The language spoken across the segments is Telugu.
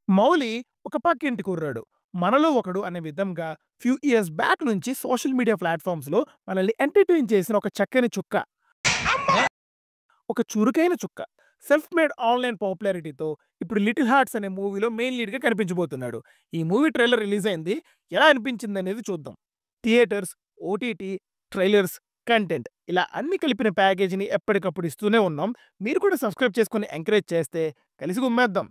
మౌలి ఒక పక్కింటి కుర్రాడు. మనలో ఒకడు అనే విధంగా ఫ్యూ ఇయర్స్ బ్యాక్ నుంచి సోషల్ మీడియా ప్లాట్‌ఫార్మ్స్‌లో మనల్ని ఎంటర్‌టైన్ చేసిన ఒక చక్కని చుక్క. ఒక చురుకైన చుక్క. సెల్ఫ్ మేడ్ ఆన్‌లైన్ పాపులారిటీతో ఇప్పుడు 'లిటిల్ హార్ట్స్' అనే మూవీలో మెయిన్ లీడ్‌గా కనిపించబోతున్నాడు. ఈ మూవీ ట్రైలర్ రిలీజ్ అయింది. ఎలా అనిపించిందనేది చూద్దాం. థియేటర్స్, ఓటీటీ, ట్రైలర్స్, కంటెంట్ ఇలా అన్నీ కలిపిన ప్యాకేజీని ఎప్పటికప్పుడు ఇస్తూనే ఉన్నాం. మీరు కూడా సబ్స్క్రైబ్ చేసుకొని ఎంకరేజ్ చేస్తే కలిసి గుమ్మేద్దాం.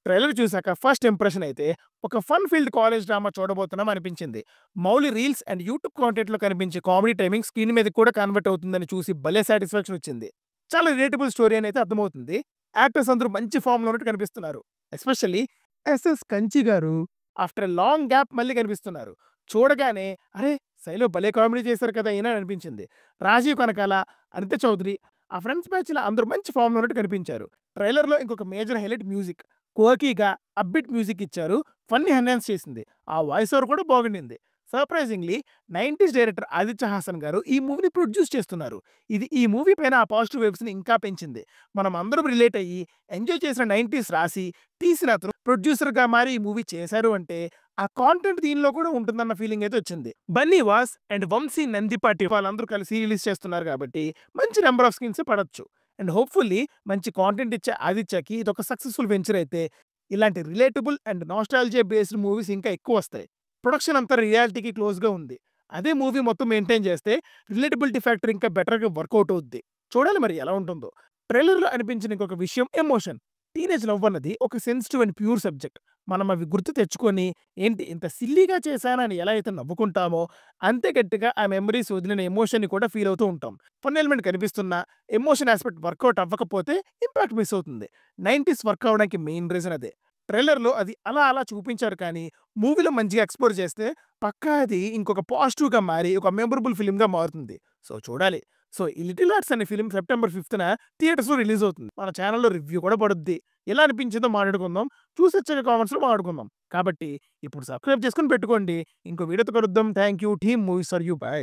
ట్రైలర్ చూసాక ఫస్ట్ ఇంప్రెషన్ అయితే ఒక ఫన్ ఫీల్డ్ కాలేజ్ డ్రామా చూడబోతున్నాం అనిపించింది. మౌలి రీల్స్ అండ్ యూట్యూబ్ కాంటెంట్‌లో కనిపించే కామెడీ టైమింగ్ స్క్రీన్ మీదకి కూడా కన్వర్ట్ అవుతుందని చూసి భలే సాటిస్ఫాక్షన్ వచ్చింది. చాలా రిలేటబుల్ స్టోరీ అని అయితే అర్థమవుతుంది. యాక్టర్స్ అందరూ మంచి ఫార్మ్‌లో ఉన్నట్టు కనిపిస్తున్నారు. ఎస్పెషల్లీ ఎస్ఎస్ కంచి గారు ఆఫ్టర్ ఎ లాంగ్ గ్యాప్ మళ్ళీ కనిపిస్తున్నారు. చూడగానే అరే! శైలో భలే కామెడీ చేశారు కదా ఈయన అని అనిపించింది. రాజీవ్ కనకాల, అనిత చౌదరి ఆ ఫ్రెండ్స్ బ్యాచ్‌లో అందరూ మంచి ఫార్మ్‌లో ఉన్నట్టు కనిపించారు. ట్రైలర్‌లో ఇంకొక మేజర్ హైలైట్ మ్యూజిక్. క్వర్కీగా అప్‌బీట్ మ్యూజిక్ ఇచ్చారు. ఫన్‌ని ఎన్హాన్స్ చేసింది. ఆ వాయిస్ ఓవర్ కూడా బాగుండింది. సర్ప్రైజింగ్‌లీ 90స్ డైరెక్టర్ ఆదిత్య హాసన్ గారు ఈ మూవీని ప్రొడ్యూస్ చేస్తున్నారు. ఇది ఈ మూవీ పైన ఆ పాజిటివ్ వైబ్స్‌ని ఇంకా పెంచింది. మనం అందరం రిలేట్ అయ్యి ఎంజాయ్ చేసిన 90స్ రాసి, తీసిన అతను ప్రొడ్యూసర్‌గా మారి ఈ మూవీ చేశారు అంటే ఆ కాంటెంట్ దీనిలో కూడా ఉంటుందన్న ఫీలింగ్ అయితే వచ్చింది. బన్నీ వాస్ అండ్ వంశీ నందిపాటి వాళ్ళందరూ కలిసి రిలీజ్ చేస్తున్నారు కాబట్టి మంచి నంబర్ ఆఫ్ స్క్రీన్సే పడొచ్చు. అండ్ హోప్‌ఫుల్లీ మంచి కాంటెంట్ ఇచ్చే ఆదిత్యకి ఇదొక సక్సెస్‌ఫుల్ వెంచర్ అయితే ఇలాంటి relatable and nostalgia based movies ఇంకా ఎక్కువొస్తాయి. ప్రొడక్షన్ అంతా రియాలిటీకి క్లోజ్‌గా ఉంది. అదే మూవీ మొత్తం మెయింటైన్ చేస్తే రిలేటబిలిటీ ఫ్యాక్టర్ ఇంకా బెటర్‌గా వర్కౌట్ అవుద్ది. చూడాలి మరి ఎలా ఉంటుందో. ట్రైలర్‌లో అనిపించిన ఇంకొక విషయం ఎమోషన్. టీనేజ్ లవ్ అన్నది ఒక సెన్సిటివ్ అండ్ ప్యూర్ సబ్జెక్ట్. మనం అవి గుర్తు తెచ్చుకొని ఏంటి ఇంత సిల్లీగా చేశానా అని ఎలా అయితే నవ్వుకుంటామో, అంతే గట్టిగా ఆ మెమరీస్ వదిలిన ఎమోషన్‌ని కూడా ఫీల్ అవుతూ ఉంటాం. ఫన్ ఎలిమెంట్ కనిపిస్తున్నా, ఎమోషన్ యాస్పెక్ట్ వర్కౌట్ అవ్వకపోతే ఇంపాక్ట్ మిస్ అవుతుంది. 90స్ వర్క్ అవ్వడానికి మెయిన్ రీజన్ అదే. ట్రైలర్‌లో అది అలా అలా చూపించారు కానీ మూవీలో మంచిగా ఎక్స్‌ప్లోర్ చేస్తే పక్కా అది ఇంకొక పాజిటివ్‌గా మారి ఒక మెమరబుల్ ఫిల్మ్‌గా మారుతుంది. సో చూడాలి. సో ఈ 'లిటిల్ హార్ట్స్' అనే ఫిల్మ్ సెప్టెంబర్ 5న థియేటర్స్‌లో రిలీజ్ అవుతుంది. మన ఛానెల్‌లో రివ్యూ కూడా పడుద్ది. ఎలా అనిపించిందో మాట్లాడుకుందాం. చూసొచ్చాక కామెంట్స్‌లో మాట్లాడుకుందాం. కాబట్టి ఇప్పుడు సబ్స్క్రైబ్ చేసుకొని పెట్టుకోండి. ఇంకో వీడియోతో కలుద్దాం. Thank you. Team movies for you. By.